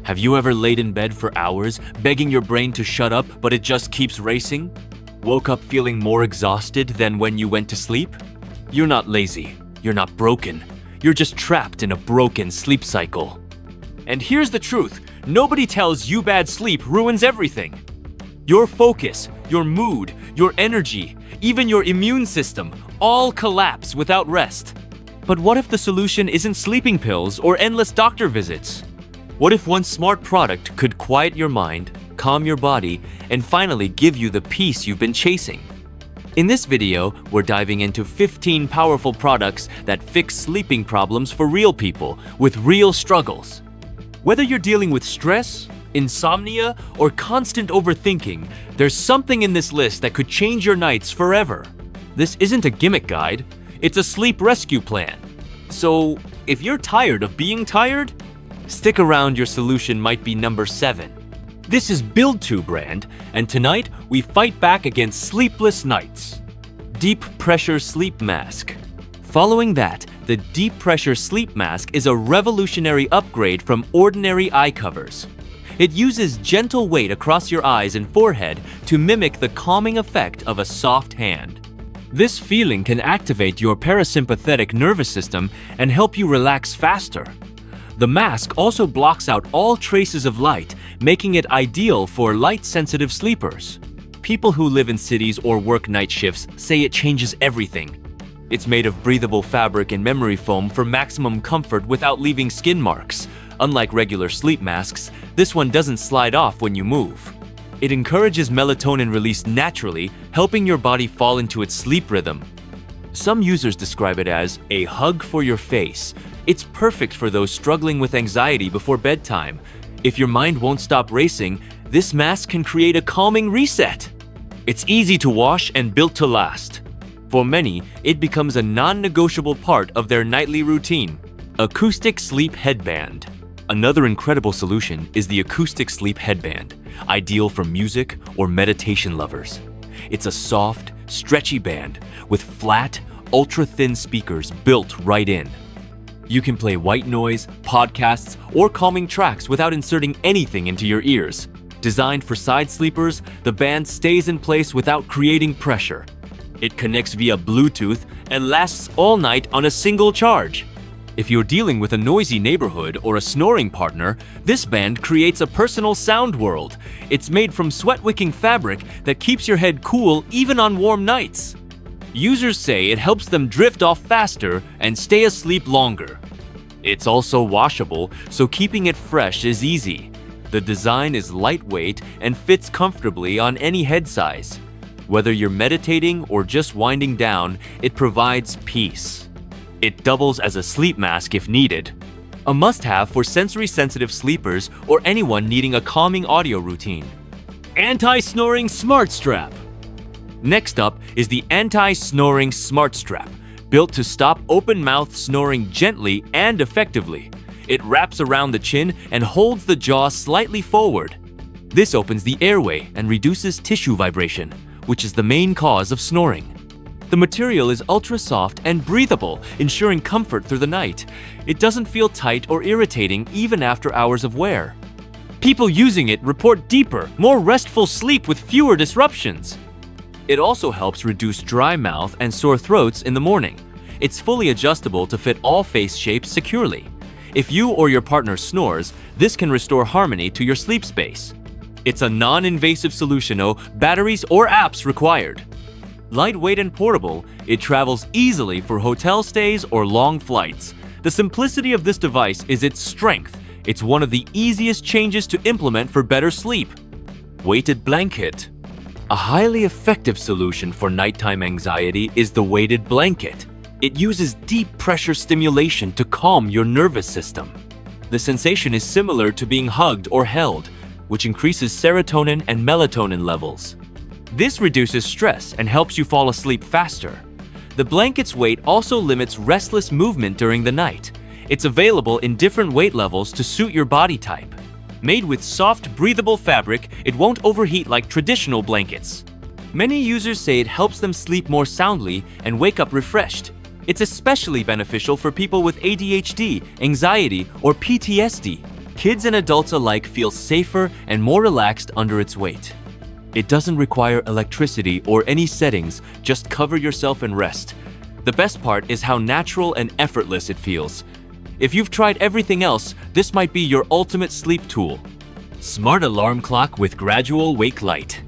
Have you ever laid in bed for hours, begging your brain to shut up, but it just keeps racing? Woke up feeling more exhausted than when you went to sleep? You're not lazy. You're not broken. You're just trapped in a broken sleep cycle. And here's the truth. Nobody tells you bad sleep ruins everything. Your focus, your mood, your energy, even your immune system, all collapse without rest. But what if the solution isn't sleeping pills or endless doctor visits? What if one smart product could quiet your mind, calm your body, and finally give you the peace you've been chasing? In this video, we're diving into 15 powerful products that fix sleeping problems for real people with real struggles. Whether you're dealing with stress, insomnia, or constant overthinking, there's something in this list that could change your nights forever. This isn't a gimmick guide, it's a sleep rescue plan. So, if you're tired of being tired, stick around, your solution might be number 7. This is Build2 brand, and tonight we fight back against sleepless nights. Deep Pressure Sleep Mask. Following that, the Deep Pressure Sleep Mask is a revolutionary upgrade from ordinary eye covers. It uses gentle weight across your eyes and forehead to mimic the calming effect of a soft hand. This feeling can activate your parasympathetic nervous system and help you relax faster. The mask also blocks out all traces of light, making it ideal for light-sensitive sleepers. People who live in cities or work night shifts say it changes everything. It's made of breathable fabric and memory foam for maximum comfort without leaving skin marks. Unlike regular sleep masks, this one doesn't slide off when you move. It encourages melatonin release naturally, helping your body fall into its sleep rhythm. Some users describe it as a hug for your face. It's perfect for those struggling with anxiety before bedtime. If your mind won't stop racing, this mask can create a calming reset. It's easy to wash and built to last. For many, it becomes a non-negotiable part of their nightly routine. Acoustic Sleep Headband. Another incredible solution is the Acoustic Sleep Headband, ideal for music or meditation lovers. It's a soft, stretchy band with flat, ultra-thin speakers built right in. You can play white noise, podcasts, or calming tracks without inserting anything into your ears. Designed for side sleepers, the band stays in place without creating pressure. It connects via Bluetooth and lasts all night on a single charge. If you're dealing with a noisy neighborhood or a snoring partner, this band creates a personal sound world. It's made from sweat-wicking fabric that keeps your head cool even on warm nights. Users say it helps them drift off faster and stay asleep longer. It's also washable, so keeping it fresh is easy. The design is lightweight and fits comfortably on any head size. Whether you're meditating or just winding down, it provides peace. It doubles as a sleep mask if needed. A must-have for sensory-sensitive sleepers or anyone needing a calming audio routine. Anti-Snoring Smart Strap. Next up is the Anti-Snoring Smart Strap, built to stop open-mouth snoring gently and effectively. It wraps around the chin and holds the jaw slightly forward. This opens the airway and reduces tissue vibration, which is the main cause of snoring. The material is ultra-soft and breathable, ensuring comfort through the night. It doesn't feel tight or irritating even after hours of wear. People using it report deeper, more restful sleep with fewer disruptions. It also helps reduce dry mouth and sore throats in the morning. It's fully adjustable to fit all face shapes securely. If you or your partner snores, this can restore harmony to your sleep space. It's a non-invasive solution, no batteries or apps required. Lightweight and portable, it travels easily for hotel stays or long flights. The simplicity of this device is its strength. It's one of the easiest changes to implement for better sleep. Weighted blanket. A highly effective solution for nighttime anxiety is the weighted blanket. It uses deep pressure stimulation to calm your nervous system. The sensation is similar to being hugged or held, which increases serotonin and melatonin levels. This reduces stress and helps you fall asleep faster. The blanket's weight also limits restless movement during the night. It's available in different weight levels to suit your body type. Made with soft, breathable fabric, it won't overheat like traditional blankets. Many users say it helps them sleep more soundly and wake up refreshed. It's especially beneficial for people with ADHD, anxiety, or PTSD. Kids and adults alike feel safer and more relaxed under its weight. It doesn't require electricity or any settings, just cover yourself and rest. The best part is how natural and effortless it feels. If you've tried everything else, this might be your ultimate sleep tool. Smart alarm clock with gradual wake light.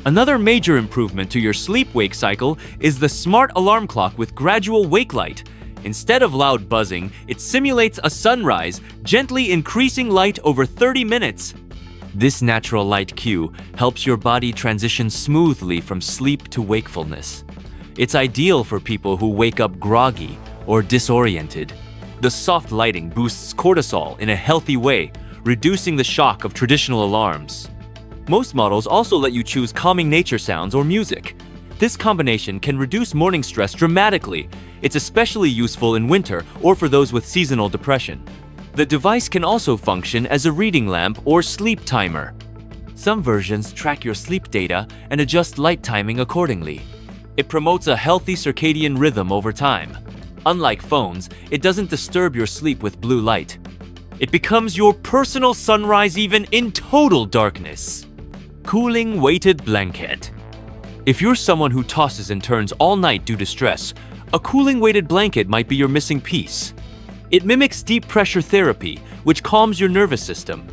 Another major improvement to your sleep-wake cycle is the smart alarm clock with gradual wake light. Instead of loud buzzing, it simulates a sunrise, gently increasing light over 30 minutes. This natural light cue helps your body transition smoothly from sleep to wakefulness. It's ideal for people who wake up groggy or disoriented. The soft lighting boosts cortisol in a healthy way, reducing the shock of traditional alarms. Most models also let you choose calming nature sounds or music. This combination can reduce morning stress dramatically. It's especially useful in winter or for those with seasonal depression. The device can also function as a reading lamp or sleep timer. Some versions track your sleep data and adjust light timing accordingly. It promotes a healthy circadian rhythm over time. Unlike phones, it doesn't disturb your sleep with blue light. It becomes your personal sunrise even in total darkness. Cooling weighted blanket. If you're someone who tosses and turns all night due to stress, a cooling weighted blanket might be your missing piece. It mimics deep pressure therapy, which calms your nervous system.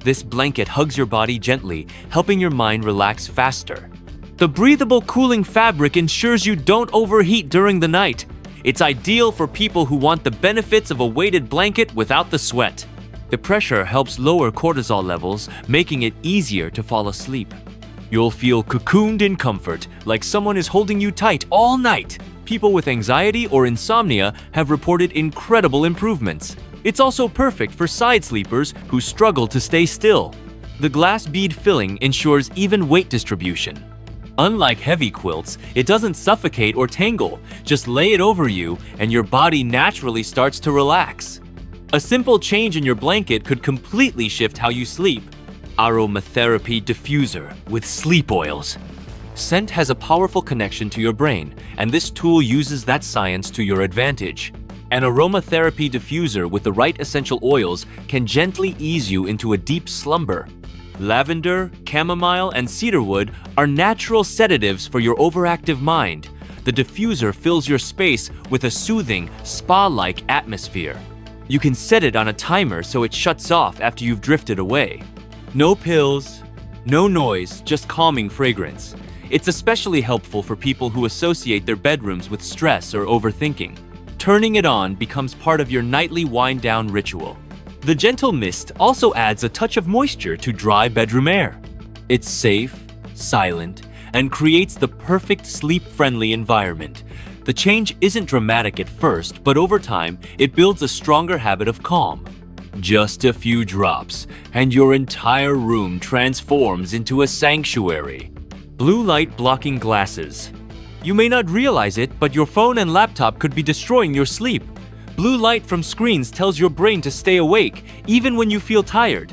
This blanket hugs your body gently, helping your mind relax faster. The breathable cooling fabric ensures you don't overheat during the night. It's ideal for people who want the benefits of a weighted blanket without the sweat. The pressure helps lower cortisol levels, making it easier to fall asleep. You'll feel cocooned in comfort, like someone is holding you tight all night. People with anxiety or insomnia have reported incredible improvements. It's also perfect for side sleepers who struggle to stay still. The glass bead filling ensures even weight distribution. Unlike heavy quilts, it doesn't suffocate or tangle. Just lay it over you and your body naturally starts to relax. A simple change in your blanket could completely shift how you sleep. Aromatherapy diffuser with sleep oils. Scent has a powerful connection to your brain, and this tool uses that science to your advantage. An aromatherapy diffuser with the right essential oils can gently ease you into a deep slumber. Lavender, chamomile, and cedarwood are natural sedatives for your overactive mind. The diffuser fills your space with a soothing, spa-like atmosphere. You can set it on a timer so it shuts off after you've drifted away. No pills, no noise, just calming fragrance. It's especially helpful for people who associate their bedrooms with stress or overthinking. Turning it on becomes part of your nightly wind-down ritual. The gentle mist also adds a touch of moisture to dry bedroom air. It's safe, silent, and creates the perfect sleep-friendly environment. The change isn't dramatic at first, but over time, it builds a stronger habit of calm. Just a few drops, and your entire room transforms into a sanctuary. Blue light blocking glasses. You may not realize it, but your phone and laptop could be destroying your sleep. Blue light from screens tells your brain to stay awake, even when you feel tired.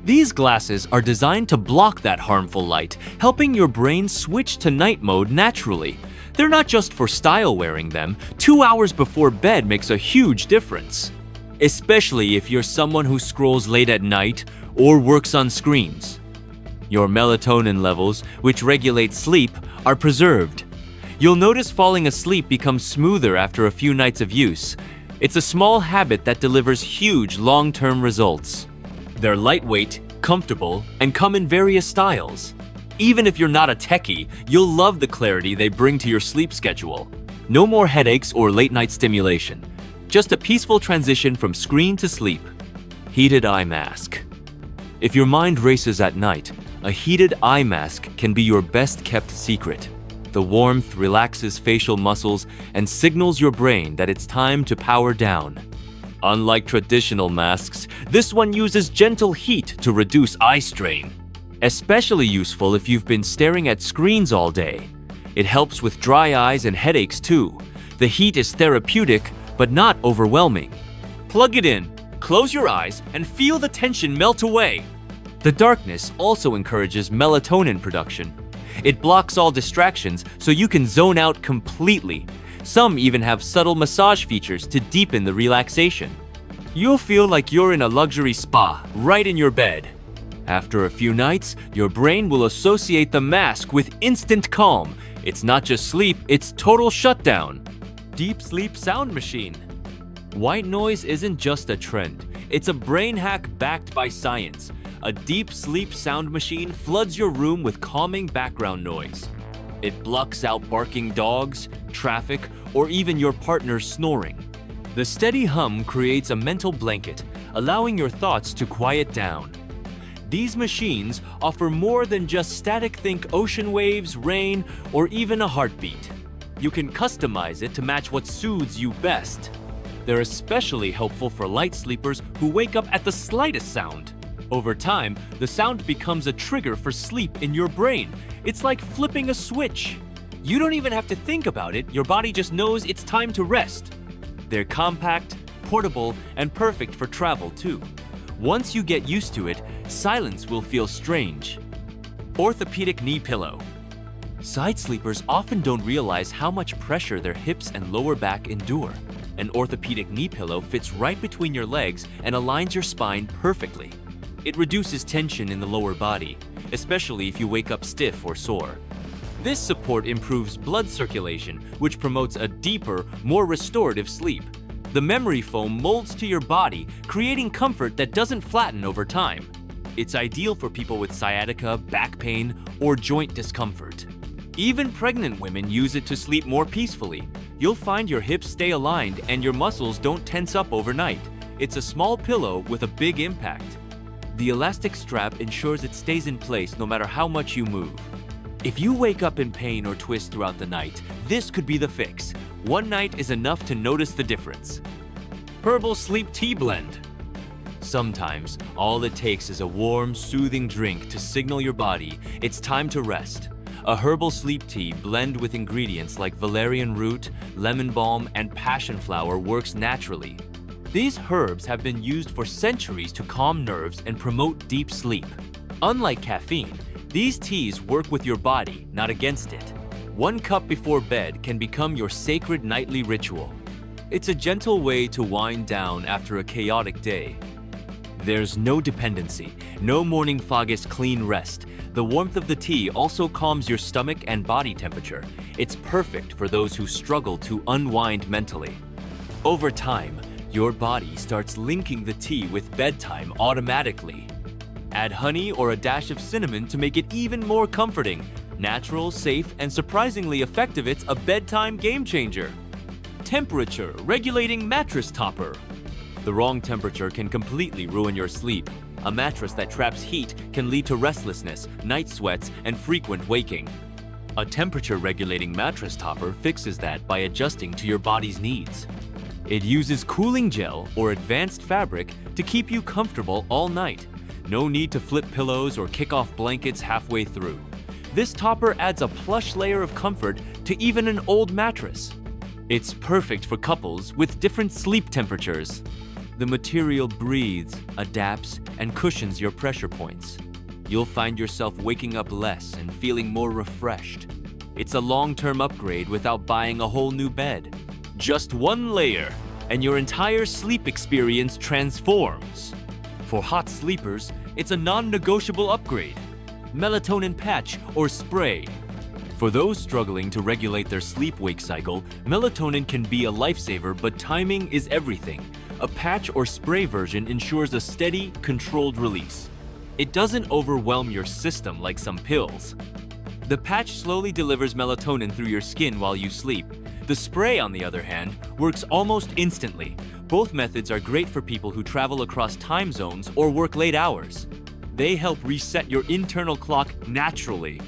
These glasses are designed to block that harmful light, helping your brain switch to night mode naturally. They're not just for style wearing them. 2 hours before bed makes a huge difference. Especially if you're someone who scrolls late at night or works on screens. Your melatonin levels, which regulate sleep, are preserved. You'll notice falling asleep becomes smoother after a few nights of use. It's a small habit that delivers huge long-term results. They're lightweight, comfortable, and come in various styles. Even if you're not a techie, you'll love the clarity they bring to your sleep schedule. No more headaches or late-night stimulation. Just a peaceful transition from screen to sleep. Heated eye mask. If your mind races at night, a heated eye mask can be your best-kept secret. The warmth relaxes facial muscles and signals your brain that it's time to power down. Unlike traditional masks, this one uses gentle heat to reduce eye strain. Especially useful if you've been staring at screens all day. It helps with dry eyes and headaches too. The heat is therapeutic, but not overwhelming. Plug it in, close your eyes, and feel the tension melt away. The darkness also encourages melatonin production. It blocks all distractions so you can zone out completely. Some even have subtle massage features to deepen the relaxation. You'll feel like you're in a luxury spa, right in your bed. After a few nights, your brain will associate the mask with instant calm. It's not just sleep, it's total shutdown. Deep sleep sound machine. White noise isn't just a trend. It's a brain hack backed by science. A deep sleep sound machine floods your room with calming background noise. It blocks out barking dogs, traffic, or even your partner's snoring. The steady hum creates a mental blanket, allowing your thoughts to quiet down. These machines offer more than just static. Think ocean waves, rain, or even a heartbeat. You can customize it to match what soothes you best. They're especially helpful for light sleepers who wake up at the slightest sound. Over time, the sound becomes a trigger for sleep in your brain. It's like flipping a switch. You don't even have to think about it, your body just knows it's time to rest. They're compact, portable, and perfect for travel too. Once you get used to it, silence will feel strange. Orthopedic knee pillow. Side sleepers often don't realize how much pressure their hips and lower back endure. An orthopedic knee pillow fits right between your legs and aligns your spine perfectly. It reduces tension in the lower body, especially if you wake up stiff or sore. This support improves blood circulation, which promotes a deeper, more restorative sleep. The memory foam molds to your body, creating comfort that doesn't flatten over time. It's ideal for people with sciatica, back pain, or joint discomfort. Even pregnant women use it to sleep more peacefully. You'll find your hips stay aligned and your muscles don't tense up overnight. It's a small pillow with a big impact. The elastic strap ensures it stays in place no matter how much you move. If you wake up in pain or twist throughout the night, this could be the fix. One night is enough to notice the difference. Herbal Sleep Tea Blend. Sometimes, all it takes is a warm, soothing drink to signal your body it's time to rest. A herbal sleep tea blend with ingredients like valerian root, lemon balm, and passion flower works naturally. These herbs have been used for centuries to calm nerves and promote deep sleep. Unlike caffeine, these teas work with your body, not against it. 1 cup before bed can become your sacred nightly ritual. It's a gentle way to wind down after a chaotic day. There's no dependency, no morning foggish clean rest. The warmth of the tea also calms your stomach and body temperature. It's perfect for those who struggle to unwind mentally. Over time, your body starts linking the tea with bedtime automatically. Add honey or a dash of cinnamon to make it even more comforting. Natural, safe, and surprisingly effective. It's a bedtime game changer. Temperature regulating mattress topper. The wrong temperature can completely ruin your sleep. A mattress that traps heat can lead to restlessness, night sweats, and frequent waking. A temperature regulating mattress topper fixes that by adjusting to your body's needs. It uses cooling gel or advanced fabric to keep you comfortable all night. No need to flip pillows or kick off blankets halfway through. This topper adds a plush layer of comfort to even an old mattress. It's perfect for couples with different sleep temperatures. The material breathes, adapts, and cushions your pressure points. You'll find yourself waking up less and feeling more refreshed. It's a long-term upgrade without buying a whole new bed. Just 1 layer, and your entire sleep experience transforms. For hot sleepers, it's a non-negotiable upgrade. Melatonin patch or spray. For those struggling to regulate their sleep-wake cycle, melatonin can be a lifesaver, but timing is everything. A patch or spray version ensures a steady, controlled release. It doesn't overwhelm your system like some pills. The patch slowly delivers melatonin through your skin while you sleep. The spray, on the other hand, works almost instantly. Both methods are great for people who travel across time zones or work late hours. They help reset your internal clock naturally.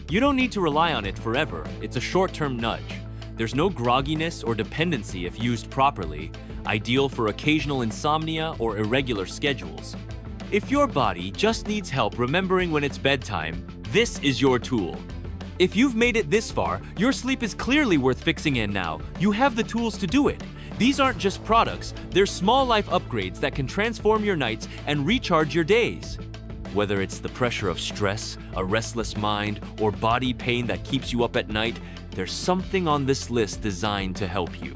You don't need to rely on it forever. It's a short-term nudge. There's no grogginess or dependency if used properly, ideal for occasional insomnia or irregular schedules. If your body just needs help remembering when it's bedtime, this is your tool. If you've made it this far, your sleep is clearly worth fixing in now. You have the tools to do it. These aren't just products, they're small life upgrades that can transform your nights and recharge your days. Whether it's the pressure of stress, a restless mind, or body pain that keeps you up at night, there's something on this list designed to help you.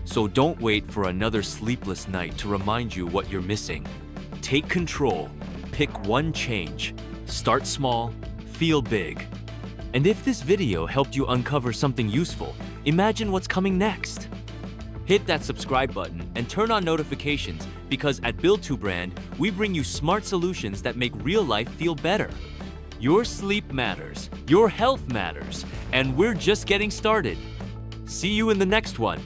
So don't wait for another sleepless night to remind you what you're missing. Take control. Pick one change. Start small. Feel big. And if this video helped you uncover something useful, imagine what's coming next. Hit that subscribe button and turn on notifications because at Build2Brand, we bring you smart solutions that make real life feel better. Your sleep matters, your health matters, and we're just getting started. See you in the next one.